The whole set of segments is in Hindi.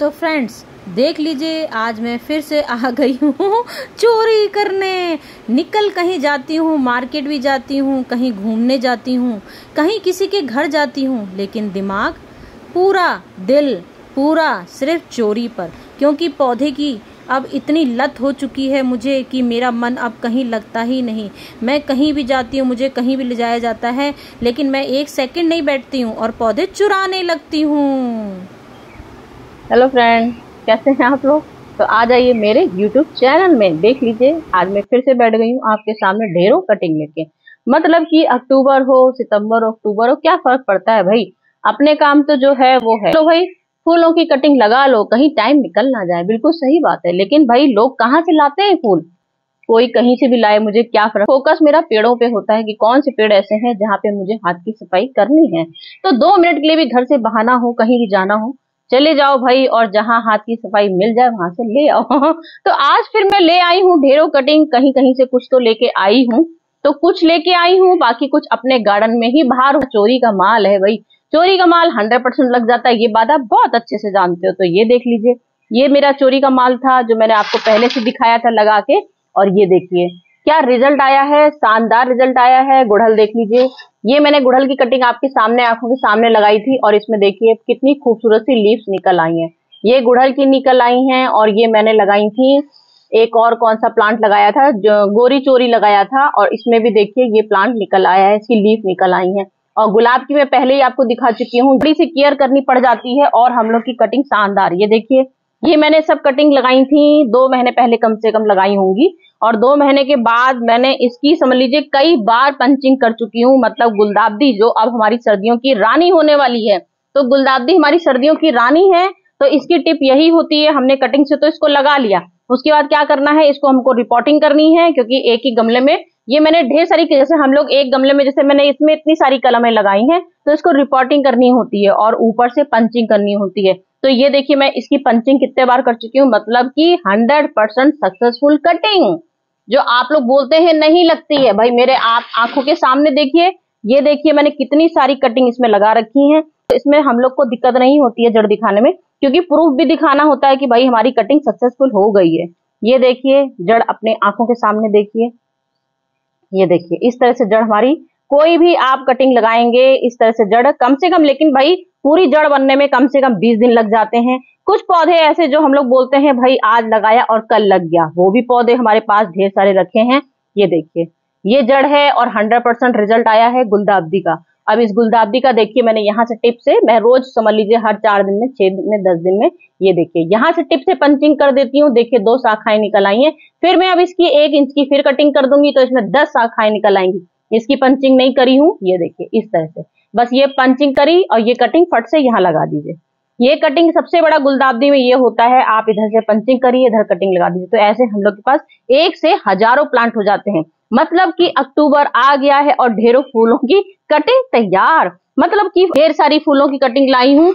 तो फ्रेंड्स देख लीजिए, आज मैं फिर से आ गई हूँ चोरी करने। निकल कहीं जाती हूँ, मार्केट भी जाती हूँ, कहीं घूमने जाती हूँ, कहीं किसी के घर जाती हूँ, लेकिन दिमाग पूरा, दिल पूरा सिर्फ चोरी पर। क्योंकि पौधे की अब इतनी लत हो चुकी है मुझे कि मेरा मन अब कहीं लगता ही नहीं। मैं कहीं भी जाती हूँ, मुझे कहीं भी ले जाया जाता है, लेकिन मैं एक सेकंड नहीं बैठती हूँ और पौधे चुराने लगती हूँ। हेलो फ्रेंड, कैसे हैं आप लोग। तो आ जाइए मेरे YouTube चैनल में, देख लीजिए। आज मैं फिर से बैठ गई हूँ आपके सामने ढेरों कटिंग लेके। मतलब कि अक्टूबर हो, सितंबर हो, अक्टूबर हो, क्या फर्क पड़ता है भाई। अपने काम तो जो है वो है। तो भाई फूलों की कटिंग लगा लो, कहीं टाइम निकल ना जाए। बिल्कुल सही बात है, लेकिन भाई लोग कहाँ से लाते हैं फूल। कोई कहीं से भी लाए, मुझे क्या फर्क। फोकस मेरा पेड़ों पे होता है कि कौन से पेड़ ऐसे हैं जहाँ पे मुझे हाथ की सफाई करनी है। तो 2 मिनट के लिए भी घर से बहाना हो, कहीं भी जाना हो, चले जाओ भाई, और जहां हाथ की सफाई मिल जाए वहां से ले आओ। तो आज फिर मैं ले आई हूँ ढेरों कटिंग। कहीं कहीं से कुछ तो लेके आई हूँ, तो कुछ लेके आई हूँ, बाकी कुछ अपने गार्डन में ही बाहर। चोरी का माल है भाई, चोरी का माल 100% लग जाता है, ये बात आप बहुत अच्छे से जानते हो। तो ये देख लीजिए, ये मेरा चोरी का माल था जो मैंने आपको पहले से दिखाया था लगा के। और ये देखिए क्या रिजल्ट आया है, शानदार रिजल्ट आया है। गुड़हल देख लीजिए, ये मैंने गुड़हल की कटिंग आपके सामने, आंखों के सामने लगाई थी, और इसमें देखिए कितनी खूबसूरत सी लीव्स निकल आई हैं। ये गुड़हल की निकल आई हैं, और ये मैंने लगाई थी। एक और कौन सा प्लांट लगाया था, जो गोरी चोरी लगाया था, और इसमें भी देखिए ये प्लांट निकल आया है, इसकी लीफ निकल आई है। और गुलाब की मैं पहले ही आपको दिखा चुकी हूँ, बड़ी सी केयर करनी पड़ जाती है, और हम लोग की कटिंग शानदार। ये देखिए, ये मैंने सब कटिंग लगाई थी 2 महीने पहले कम से कम लगाई होंगी, और 2 महीने के बाद मैंने इसकी समझ लीजिए कई बार पंचिंग कर चुकी हूँ। मतलब गुलदाबदी जो अब हमारी सर्दियों की रानी होने वाली है, तो गुलदाबदी हमारी सर्दियों की रानी है, तो इसकी टिप यही होती है, हमने कटिंग से तो इसको लगा लिया, उसके बाद क्या करना है, इसको हमको रिपोर्टिंग करनी है। क्योंकि एक ही गमले में ये मैंने ढेर सारी, जैसे हम लोग एक गमले में, जैसे मैंने इसमें इतनी सारी कलमें लगाई हैं, तो इसको रिपोर्टिंग करनी होती है और ऊपर से पंचिंग करनी होती है। तो ये देखिए मैं इसकी पंचिंग कितने बार कर चुकी हूँ, मतलब कि 100% सक्सेसफुल कटिंग। जो आप लोग बोलते हैं नहीं लगती है, भाई मेरे आप आंखों के सामने देखिए। ये देखिए मैंने कितनी सारी कटिंग इसमें लगा रखी है, तो इसमें हम लोग को दिक्कत नहीं होती है जड़ दिखाने में, क्योंकि प्रूफ भी दिखाना होता है कि भाई हमारी कटिंग सक्सेसफुल हो गई है। ये देखिए जड़ अपने आंखों के सामने देखिए, ये देखिए इस तरह से जड़ हमारी, कोई भी आप कटिंग लगाएंगे इस तरह से जड़ कम से कम, लेकिन भाई पूरी जड़ बनने में कम से कम 20 दिन लग जाते हैं। कुछ पौधे ऐसे जो हम लोग बोलते हैं भाई आज लगाया और कल लग गया, वो भी पौधे हमारे पास ढेर सारे रखे हैं। ये देखिए ये जड़ है, और 100% रिजल्ट आया है गुलदाबदी का। अब इस गुलदाबदी का देखिए, मैंने यहाँ से टिप से, मैं रोज समझ लीजिए हर 4 दिन में, 6 दिन में, 10 दिन में, ये देखिए यहाँ से टिप से पंचिंग कर देती हूँ। देखिए 2 शाखाएं निकल आई हैं। फिर मैं अब इसकी 1 इंच की फिर कटिंग कर दूंगी, तो इसमें 10 शाखाएं निकल आएंगी। इसकी पंचिंग नहीं करी हूँ, ये देखिए इस तरह से बस ये पंचिंग करी, और ये कटिंग फट से यहाँ लगा दीजिए। ये कटिंग सबसे बड़ा गुलदाबदी में ये होता है, आप इधर से पंचिंग करिए, इधर कटिंग लगा दीजिए, तो ऐसे हम लोग के पास 1 से हजारों प्लांट हो जाते हैं। मतलब कि अक्टूबर आ गया है और ढेरों फूलों की कटिंग तैयार। मतलब कि ढेर सारी फूलों की कटिंग लाई हूँ,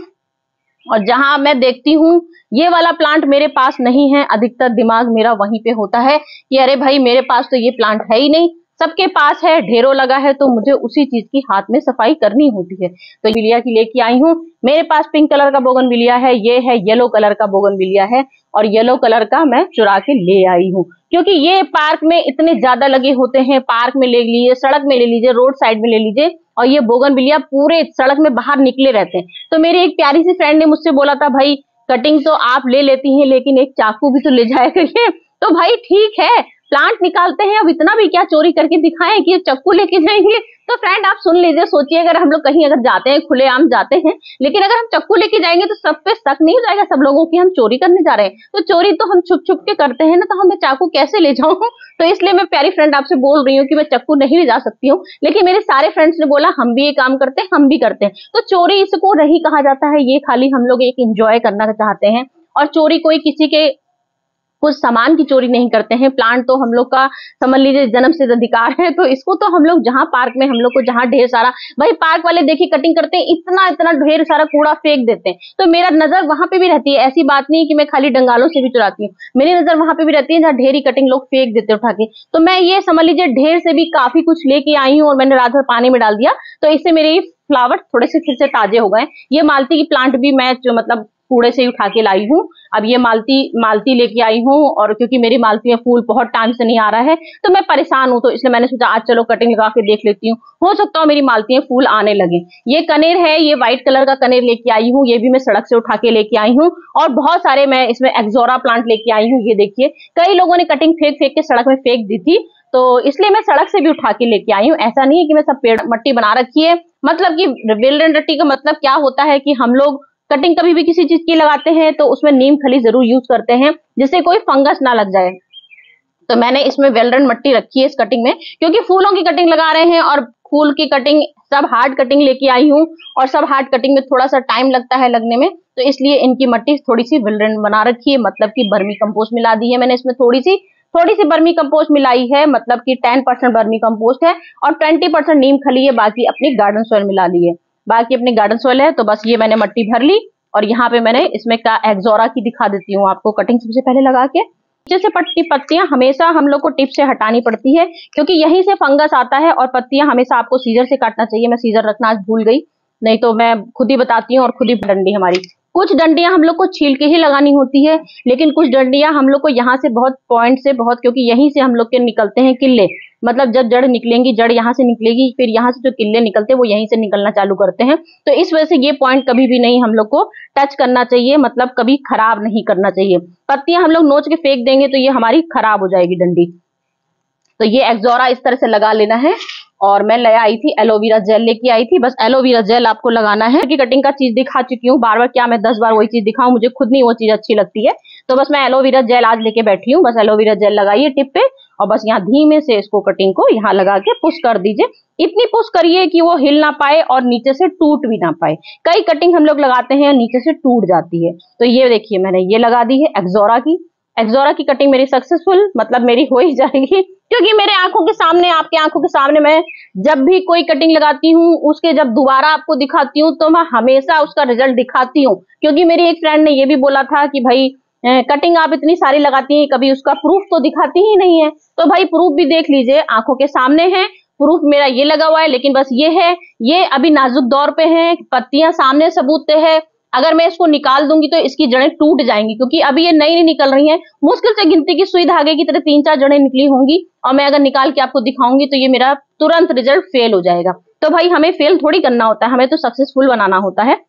और जहां मैं देखती हूँ ये वाला प्लांट मेरे पास नहीं है, अधिकतर दिमाग मेरा वहीं पे होता है कि अरे भाई मेरे पास तो ये प्लांट है ही नहीं, सबके पास है, ढेरों लगा है, तो मुझे उसी चीज की हाथ में सफाई करनी होती है। तो बिलिया की लेके आई हूँ। मेरे पास पिंक कलर का बोगनविलिया है, ये है येलो कलर का बोगनविलिया है, और येलो कलर का मैं चुरा के ले आई हूँ, क्योंकि ये पार्क में इतने ज्यादा लगे होते हैं। पार्क में ले लीजिए, सड़क में ले लीजिए, रोड साइड में ले लीजिए, और ये बोगनविलिया पूरे सड़क में बाहर निकले रहते हैं। तो मेरी एक प्यारी सी फ्रेंड ने मुझसे बोला था, भाई कटिंग तो आप ले लेती हैं, लेकिन एक चाकू भी तो ले जाया करिए। तो भाई ठीक है, प्लांट निकालते हैं, अब इतना भी क्या चोरी करके दिखाएं कि चक्कू लेके जाएंगे। तो फ्रेंड आप सुन लीजिए, सोचिए अगर हम लोग कहीं अगर जाते हैं, खुलेआम जाते हैं, लेकिन अगर हम चक्कू लेके जाएंगे तो सब पे शक नहीं हो जाएगा सब लोगों की हम चोरी करने जा रहे हैं। तो चोरी तो हम छुप छुप के करते हैं ना, तो हमें चाकू कैसे ले जाऊं। तो इसलिए मैं प्यारी फ्रेंड आपसे बोल रही हूँ कि मैं चक्कू नहीं ले जा सकती हूँ, लेकिन मेरे सारे फ्रेंड्स ने बोला हम भी ये काम करते हैं, हम भी करते हैं। तो चोरी इसको नहीं कहा जाता है, ये खाली हम लोग एक इंजॉय करना चाहते हैं। और चोरी कोई किसी के कुछ सामान की चोरी नहीं करते हैं। प्लांट तो हम लोग का समझ लीजिए जन्म सिद्ध अधिकार है, तो इसको तो हम लोग जहां पार्क में हम लोग को जहां ढेर सारा, भाई पार्क वाले देखिए कटिंग करते हैं, इतना इतना ढेर सारा कूड़ा फेंक देते हैं, तो मेरा नजर वहां पे भी रहती है। ऐसी बात नहीं कि मैं खाली डंगालों से भी चुराती हूँ, मेरी नजर वहां पे भी रहती है जहाँ ढेरी कटिंग लोग फेंक देते उठा के। तो मैं ये समझ लीजिए ढेर से भी काफी कुछ लेके आई हूँ, और मैंने रात भर पानी में डाल दिया, तो इससे मेरे फ्लावर थोड़े से फिर से ताजे हो गए। ये मालती की प्लांट भी मैं जो मतलब कूड़े से ही उठा के लाई हूँ। अब ये मालती लेके आई हूँ, और क्योंकि मेरी मालती में फूल बहुत टाइम से नहीं आ रहा है तो मैं परेशान हूँ, तो इसलिए मैंने सोचा आज चलो कटिंग लगा के देख लेती हूँ, हो सकता है मेरी मालती में फूल आने लगे। ये कनेर है, ये व्हाइट कलर का कनेर लेके आई हूँ, ये भी मैं सड़क से उठा के लेके आई हूँ। और बहुत सारे मैं इसमें एक्सोरा प्लांट लेके आई हूँ। ये देखिए, कई लोगों ने कटिंग फेंक के सड़क में फेंक दी थी, तो इसलिए मैं सड़क से भी उठा के लेके आई हूँ। ऐसा नहीं है कि मैं सब पेड़ मट्टी बना रखी है। मतलब कि बेलन रट्टी का मतलब क्या होता है कि हम लोग कटिंग कभी भी किसी चीज की लगाते हैं तो उसमें नीम खली जरूर यूज करते हैं, जिससे कोई फंगस ना लग जाए। तो मैंने इसमें वेल्डन मट्टी रखी है इस कटिंग में, क्योंकि फूलों की कटिंग लगा रहे हैं और फूल की कटिंग सब हार्ड कटिंग लेके आई हूँ, और सब हार्ड कटिंग में थोड़ा सा टाइम लगता है लगने में, तो इसलिए इनकी मट्टी थोड़ी सी वेल्डन बना रखी है। मतलब कि वर्मी कंपोस्ट मिला दी है मैंने इसमें, थोड़ी सी वर्मी कंपोस्ट मिलाई है। मतलब कि 10% वर्मी कंपोस्ट है और 20% नीम खली है, बाकी अपनी गार्डन सॉइल मिला ली है। बाकी अपनी गार्डन सॉइल है। तो बस ये मैंने मट्टी भर ली, और यहाँ पे मैंने इसमें का एक्सोरा की दिखा देती हूँ आपको कटिंग सबसे पहले लगा के। नीचे से पत्तियां हमेशा हम लोग को टिप से हटानी पड़ती है, क्योंकि यहीं से फंगस आता है, और पत्तियां हमेशा आपको सीजर से काटना चाहिए। मैं सीजर रखना आज भूल गई, नहीं तो मैं खुद ही बताती हूँ। और खुद ही डंडी हमारी, कुछ डंडियां हम लोग को छील के ही लगानी होती है, लेकिन कुछ डंडियां हम लोग को यहाँ से बहुत पॉइंट से बहुत, क्योंकि यहीं से हम लोग के निकलते हैं किल्ले। मतलब जब जड़ निकलेंगी, जड़ यहाँ से निकलेगी, फिर यहाँ से जो किल्ले निकलते हैं वो यहीं से निकलना चालू करते हैं। तो इस वजह से ये पॉइंट कभी भी नहीं हम लोग को टच करना चाहिए, मतलब कभी खराब नहीं करना चाहिए। पत्तियां हम लोग नोच के फेंक देंगे तो ये हमारी खराब हो जाएगी डंडी। तो ये एक्सोरा इस तरह से लगा लेना है। और मैं ले आई थी एलोवेरा जेल, लेके आई थी। बस एलोवेरा जेल आपको लगाना है, कि कटिंग का चीज दिखा चुकी हूँ, बार बार क्या मैं 10 बार वही चीज दिखाऊं, मुझे खुद नहीं वो चीज अच्छी लगती है। तो बस मैं एलोवेरा जेल आज लेके बैठी हूँ। बस एलोवेरा जेल लगाइए टिप पे, और बस यहाँ धीमे से इसको कटिंग को यहाँ लगा के पुश कर दीजिए। इतनी पुश करिए कि वो हिल ना पाए और नीचे से टूट भी ना पाए। कई कटिंग हम लोग लगाते हैं नीचे से टूट जाती है। तो ये देखिए मैंने ये लगा दी है एक्सोरा की कटिंग मेरी सक्सेसफुल, मतलब मेरी हो ही जाएगी, क्योंकि मेरे आंखों के सामने, आपके आंखों के सामने मैं जब भी कोई कटिंग लगाती हूँ उसके जब दोबारा आपको दिखाती हूँ तो मैं हमेशा उसका रिजल्ट दिखाती हूँ। क्योंकि मेरी एक फ्रेंड ने ये भी बोला था कि भाई कटिंग आप इतनी सारी लगाती हैं, कभी उसका प्रूफ तो दिखाती ही नहीं है। तो भाई प्रूफ भी देख लीजिए, आंखों के सामने है प्रूफ, मेरा ये लगा हुआ है। लेकिन बस ये है, ये अभी नाजुक दौर पे है, पत्तियां सामने सबूत पे है। अगर मैं इसको निकाल दूंगी तो इसकी जड़ें टूट जाएंगी, क्योंकि अभी ये नई निकल रही हैं। मुश्किल से गिनती की सुई धागे की तरह 3-4 जड़ें निकली होंगी, और मैं अगर निकाल के आपको दिखाऊंगी तो ये मेरा तुरंत रिजल्ट फेल हो जाएगा। तो भाई हमें फेल थोड़ी करना होता है, हमें तो सक्सेसफुल बनाना होता है।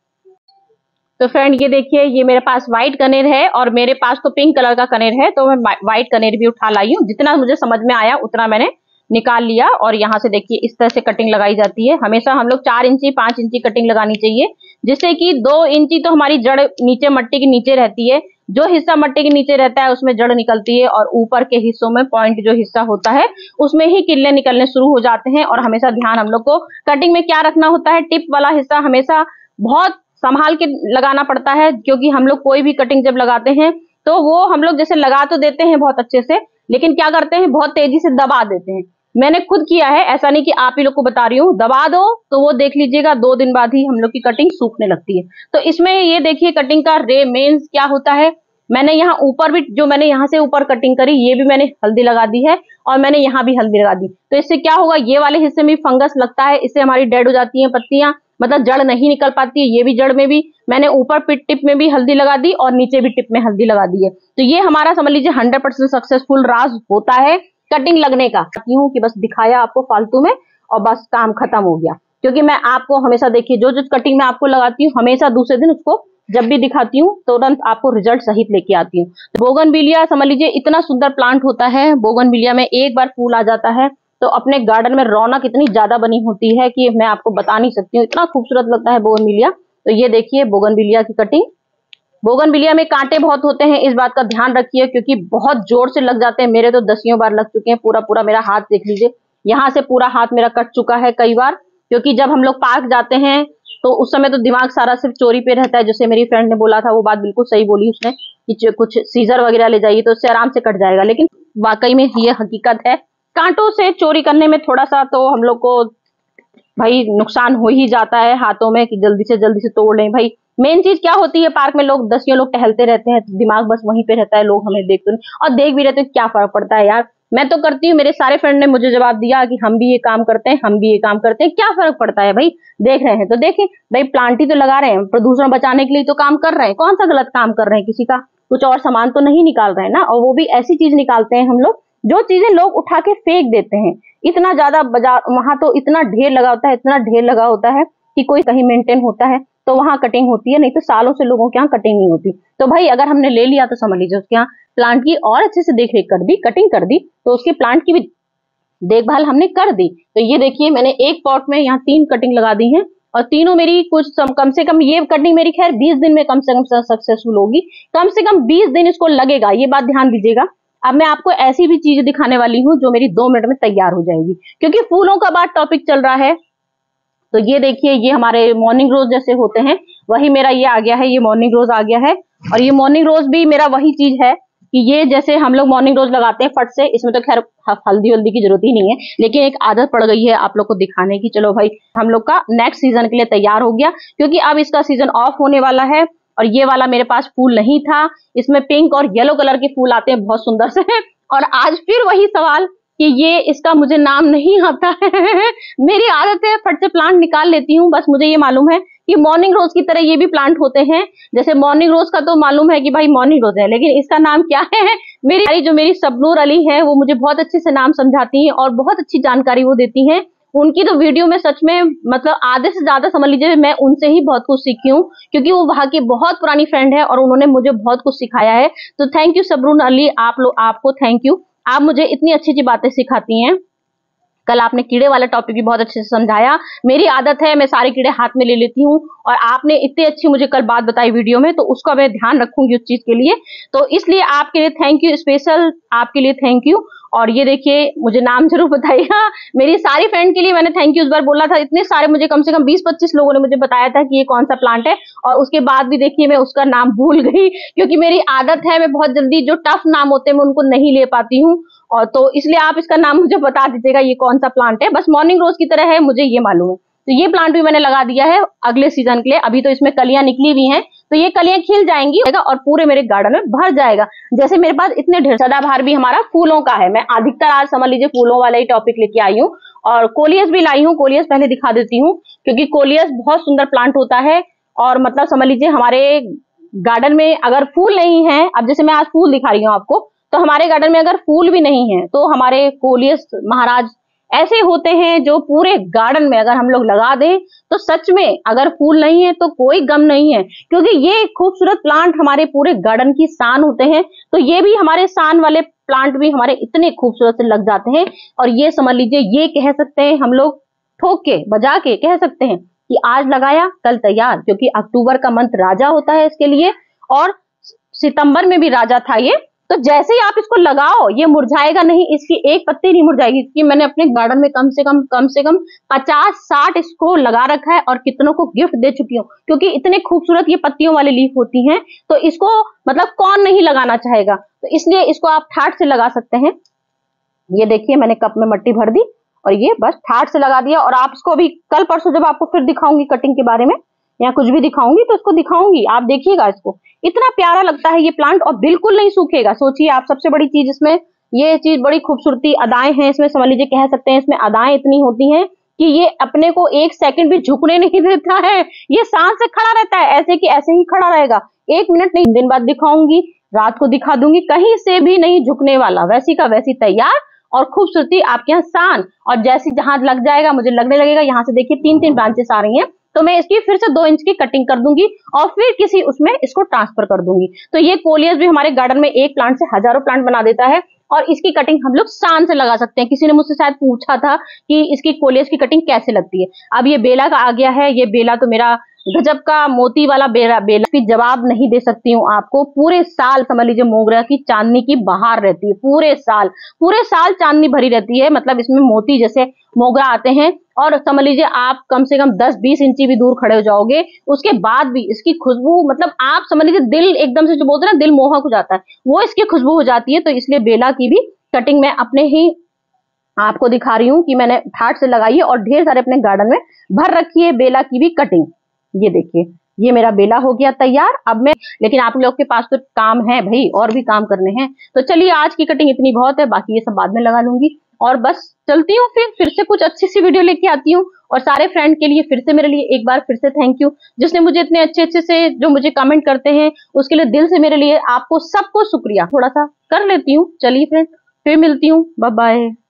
तो फ्रेंड ये देखिए, ये मेरे पास व्हाइट कनेर है और मेरे पास तो पिंक कलर का कनेर है, तो मैं व्हाइट कनेर भी उठा लाई हूँ। जितना मुझे समझ में आया उतना मैंने निकाल लिया। और यहाँ से देखिए इस तरह से कटिंग लगाई जाती है। हमेशा हम लोग 4 इंची 5 इंची कटिंग लगानी चाहिए, जिससे कि 2 इंची तो हमारी जड़ नीचे मट्टी के नीचे रहती है। जो हिस्सा मट्टी के नीचे रहता है उसमें जड़ निकलती है, और ऊपर के हिस्सों में पॉइंट जो हिस्सा होता है उसमें ही किल्ले निकलने शुरू हो जाते हैं। और हमेशा ध्यान हम लोग को कटिंग में क्या रखना होता है, टिप वाला हिस्सा हमेशा बहुत संभाल के लगाना पड़ता है। क्योंकि हम लोग कोई भी कटिंग जब लगाते हैं तो वो हम लोग जैसे लगा तो देते हैं बहुत अच्छे से, लेकिन क्या करते हैं बहुत तेजी से दबा देते हैं। मैंने खुद किया है, ऐसा नहीं कि आप ही लोग को बता रही हूँ। दबा दो तो वो देख लीजिएगा 2 दिन बाद ही हम लोग की कटिंग सूखने लगती है। तो इसमें ये देखिए कटिंग का रे मेंस क्या होता है। मैंने यहाँ ऊपर भी, जो मैंने यहाँ से ऊपर कटिंग करी, ये भी मैंने हल्दी लगा दी है, और मैंने यहाँ भी हल्दी लगा दी। तो इससे क्या होगा, ये वाले हिस्से में फंगस लगता है, इससे हमारी डेड हो जाती है पत्तियां, मतलब जड़ नहीं निकल पाती है। ये भी जड़ में भी मैंने ऊपर टिप में भी हल्दी लगा दी और नीचे भी टिप में हल्दी लगा दी है। तो ये हमारा समझ लीजिए 100% सक्सेसफुल राज होता है कटिंग लगने का। हूँ कि बस दिखाया आपको फालतू में और बस काम खत्म हो गया। क्योंकि मैं आपको हमेशा देखिए जो कटिंग मैं आपको लगाती हूँ हमेशा दूसरे दिन उसको जब भी दिखाती हूँ तुरंत आपको रिजल्ट सहित लेके आती हूँ। बोगनविलिया समझ लीजिए इतना सुंदर प्लांट होता है। बोगनविलिया में एक बार फूल आ जाता है तो अपने गार्डन में रौनक इतनी ज्यादा बनी होती है कि मैं आपको बता नहीं सकती हूँ, इतना खूबसूरत लगता है बोगनविलिया। तो ये देखिए बोगनविलिया की कटिंग। बोगनविलिया में कांटे बहुत होते हैं, इस बात का ध्यान रखिए क्योंकि बहुत जोर से लग जाते हैं। मेरे तो 10 बार लग चुके हैं। पूरा मेरा हाथ देख लीजिए, यहाँ से पूरा हाथ मेरा कट चुका है कई बार। क्योंकि जब हम लोग पार्क जाते हैं तो उस समय तो दिमाग सारा सिर्फ चोरी पे रहता है। जैसे मेरी फ्रेंड ने बोला था वो बात बिल्कुल सही बोली उसने कि कुछ सीजर वगैरह ले जाइए तो उससे आराम से कट जाएगा, लेकिन वाकई में ये हकीकत है। कांटों से चोरी करने में थोड़ा सा तो हम लोग को भाई नुकसान हो ही जाता है हाथों में कि जल्दी से तोड़ लें। भाई मेन चीज क्या होती है, पार्क में लोग टहलते रहते हैं तो दिमाग बस वहीं पे रहता है, लोग हमें देखते नहीं और देख भी रहते हैं क्या फर्क पड़ता है यार, मैं तो करती हूँ, मेरे सारे फ्रेंड ने मुझे जवाब दिया कि हम भी ये काम करते हैं, हम भी ये काम करते हैं। क्या फर्क पड़ता है भाई, देख रहे हैं तो देखें भाई, प्लांट ही तो लगा रहे हैं, प्रदूषण बचाने के लिए तो काम कर रहे हैं। कौन सा गलत काम कर रहे हैं, किसी का कुछ और सामान तो नहीं निकाल रहे हैं ना। और वो भी ऐसी चीज निकालते हैं हम लोग जो चीजें लोग उठा के फेंक देते हैं। इतना ज्यादा बाजार, वहां तो इतना ढेर लगा होता है, इतना ढेर लगा होता है कि कोई कहीं मेंटेन होता है तो वहां कटिंग होती है, नहीं तो सालों से लोगों के यहाँ कटिंग नहीं होती। तो भाई अगर हमने ले लिया तो समझ लीजिए उसके यहाँ प्लांट की और अच्छे से देख रेख कर दी, कटिंग कर दी, तो उसके प्लांट की भी देखभाल हमने कर दी। तो ये देखिए मैंने एक पॉट में यहाँ 3 कटिंग लगा दी हैं और तीनों मेरी कुछ कम से कम, ये कटिंग मेरी खैर 20 दिन में कम से कम सक्सेसफुल होगी। कम से कम 20 दिन इसको लगेगा, ये बात ध्यान दीजिएगा। अब मैं आपको ऐसी भी चीज दिखाने वाली हूँ जो मेरी 2 मिनट में तैयार हो जाएगी, क्योंकि फूलों का बात टॉपिक चल रहा है। तो ये देखिए, ये हमारे मॉर्निंग रोज जैसे होते हैं वही मेरा ये आ गया है, ये मॉर्निंग रोज आ गया है। और ये मॉर्निंग रोज भी मेरा वही चीज है कि ये जैसे हम लोग मॉर्निंग रोज लगाते हैं फट से, इसमें तो खैर हल्दी वल्दी की जरूरत ही नहीं है, लेकिन एक आदत पड़ गई है आप लोग को दिखाने की। चलो भाई, हम लोग का नेक्स्ट सीजन के लिए तैयार हो गया, क्योंकि अब इसका सीजन ऑफ होने वाला है। और ये वाला मेरे पास फूल नहीं था, इसमें पिंक और येलो कलर के फूल आते हैं बहुत सुंदर से। और आज फिर वही सवाल कि ये इसका मुझे नाम नहीं आता है। मेरी आदत है फट से प्लांट निकाल लेती हूँ। बस मुझे ये मालूम है कि मॉर्निंग रोज की तरह ये भी प्लांट होते हैं। जैसे मॉर्निंग रोज का तो मालूम है कि भाई मॉर्निंग रोज है, लेकिन इसका नाम क्या है, जो मेरी सबनूर अली है वो मुझे बहुत अच्छे से नाम समझाती हैं और बहुत अच्छी जानकारी वो देती हैं। उनकी तो वीडियो में सच में मतलब आधे से ज्यादा समझ लीजिए मैं उनसे ही बहुत कुछ सीखी हूँ, क्योंकि वो वहाँ की बहुत पुरानी फ्रेंड है और उन्होंने मुझे बहुत कुछ सिखाया है। तो थैंक यू सबनूर अली, आपको थैंक यू, आप मुझे इतनी अच्छी अच्छी बातें सिखाती हैं। कल आपने कीड़े वाला टॉपिक भी बहुत अच्छे से समझाया। मेरी आदत है मैं सारे कीड़े हाथ में ले लेती हूँ, और आपने इतनी अच्छी मुझे कल बात बताई वीडियो में, तो उसका मैं ध्यान रखूंगी उस चीज के लिए। तो इसलिए आपके लिए थैंक यू, स्पेशल आपके लिए थैंक यू। और ये देखिए, मुझे नाम जरूर बताइएगा। मेरी सारी फ्रेंड के लिए मैंने थैंक यू इस बार बोला था। इतने सारे मुझे कम से कम 20-25 लोगों ने मुझे बताया था कि ये कौन सा प्लांट है, और उसके बाद भी देखिए मैं उसका नाम भूल गई, क्योंकि मेरी आदत है मैं बहुत जल्दी जो टफ नाम होते हैं मैं उनको नहीं ले पाती हूँ। और तो इसलिए आप इसका नाम मुझे बता दीजिएगा ये कौन सा प्लांट है। बस मॉर्निंग रोज की तरह है, मुझे ये मालूम है। तो ये प्लांट भी मैंने लगा दिया है अगले सीजन के लिए। अभी तो इसमें कलियां निकली हुई हैं, तो ये कलियां खिल जाएंगी और पूरे मेरे गार्डन में भर जाएगा। जैसे मेरे पास इतने ढेर, सदाबहार भी हमारा फूलों का है। मैं अधिकतर आज समझ लीजिए फूलों वाला ही टॉपिक लेके आई हूँ। और कोलियस भी लाई हूँ, कोलियस पहले दिखा देती हूँ, क्योंकि कोलियस बहुत सुंदर प्लांट होता है। और मतलब समझ लीजिए हमारे गार्डन में अगर फूल नहीं है, अब जैसे मैं आज फूल दिखा रही हूँ आपको, तो हमारे गार्डन में अगर फूल भी नहीं है तो हमारे कोलियस महाराज ऐसे होते हैं जो पूरे गार्डन में अगर हम लोग लगा दें तो सच में अगर फूल नहीं है तो कोई गम नहीं है, क्योंकि ये खूबसूरत प्लांट हमारे पूरे गार्डन की शान होते हैं। तो ये भी हमारे शान वाले प्लांट भी हमारे इतने खूबसूरत से लग जाते हैं। और ये समझ लीजिए, ये कह सकते हैं हम लोग ठोक के बजा के कह सकते हैं कि आज लगाया कल तैयार, क्योंकि अक्टूबर का मंथ राजा होता है इसके लिए, और सितंबर में भी राजा था ये। तो जैसे ही आप इसको लगाओ ये मुरझाएगा नहीं, इसकी एक पत्ती नहीं मुरझाएगी। इसकी मैंने अपने गार्डन में कम से कम 50-60 इसको लगा रखा है और कितनों को गिफ्ट दे चुकी हूँ, क्योंकि इतने खूबसूरत ये पत्तियों वाली लीफ होती हैं। तो इसको मतलब कौन नहीं लगाना चाहेगा, तो इसलिए इसको आप ठाट से लगा सकते हैं। ये देखिए मैंने कप में मिट्टी भर दी और ये बस ठाट से लगा दिया। और आप इसको भी कल परसों जब आपको फिर दिखाऊंगी कटिंग के बारे में या कुछ भी दिखाऊंगी तो इसको दिखाऊंगी, आप देखिएगा। इसको इतना प्यारा लगता है ये प्लांट और बिल्कुल नहीं सूखेगा। सोचिए आप, सबसे बड़ी चीज इसमें ये चीज बड़ी खूबसूरती अदाएं हैं इसमें, समझ लीजिए कह सकते हैं इसमें अदाएं इतनी होती हैं कि ये अपने को 1 सेकंड भी झुकने नहीं देता है। ये सांस से खड़ा रहता है, ऐसे कि ऐसे ही खड़ा रहेगा, 1 मिनट नहीं। दिन बाद दिखाऊंगी, रात को दिखा दूंगी, कहीं से भी नहीं झुकने वाला, वैसी का वैसी तैयार। और खूबसूरती आपके यहाँ शान। और जैसे जहां लग जाएगा मुझे लगने लगेगा, यहाँ से देखिए 3-3 ब्रांचेस आ रही हैं, तो मैं इसकी फिर से 2 इंच की कटिंग कर दूंगी और फिर किसी उसमें इसको ट्रांसफर कर दूंगी। तो ये कोलियस भी हमारे गार्डन में एक प्लांट से हजारों प्लांट बना देता है, और इसकी कटिंग हम लोग शान से लगा सकते हैं। किसी ने मुझसे शायद पूछा था कि इसकी कोलियस की कटिंग कैसे लगती है। अब ये बेला का आ गया है, ये बेला तो मेरा गजब का मोती वाला बेला की जवाब नहीं दे सकती हूँ आपको। पूरे साल समझ लीजिए मोगरा की चांदनी की बहार रहती है, पूरे साल चांदनी भरी रहती है। मतलब इसमें मोती जैसे मोगरा आते हैं, और समझ लीजिए आप कम से कम 10-20 इंची भी दूर खड़े हो जाओगे, उसके बाद भी इसकी खुशबू, मतलब आप समझ लीजिए दिल एकदम से, जो बोलते हैं ना दिल मोहक हो जाता है, वो इसकी खुशबू हो जाती है। तो इसलिए बेला की भी कटिंग मैं अपने ही आपको दिखा रही हूँ कि मैंने ठाट से लगाई है और ढेर सारे अपने गार्डन में भर रखी है बेला की भी कटिंग। ये देखिए ये मेरा बेला हो गया तैयार। अब मैं, लेकिन आप लोग के पास तो काम है भाई, और भी काम करने हैं। तो चलिए आज की कटिंग इतनी बहुत है, बाकी ये सब बाद में लगा लूंगी। और बस चलती हूँ, फिर से कुछ अच्छी सी वीडियो लेके आती हूँ। और सारे फ्रेंड के लिए फिर से, मेरे लिए एक बार फिर से थैंक यू, जिसने मुझे इतने अच्छे अच्छे से जो मुझे कमेंट करते हैं, उसके लिए दिल से मेरे लिए आपको सबको शुक्रिया। थोड़ा सा कर लेती हूँ। चलिए फ्रेंड, फिर मिलती हूँ। Bye bye.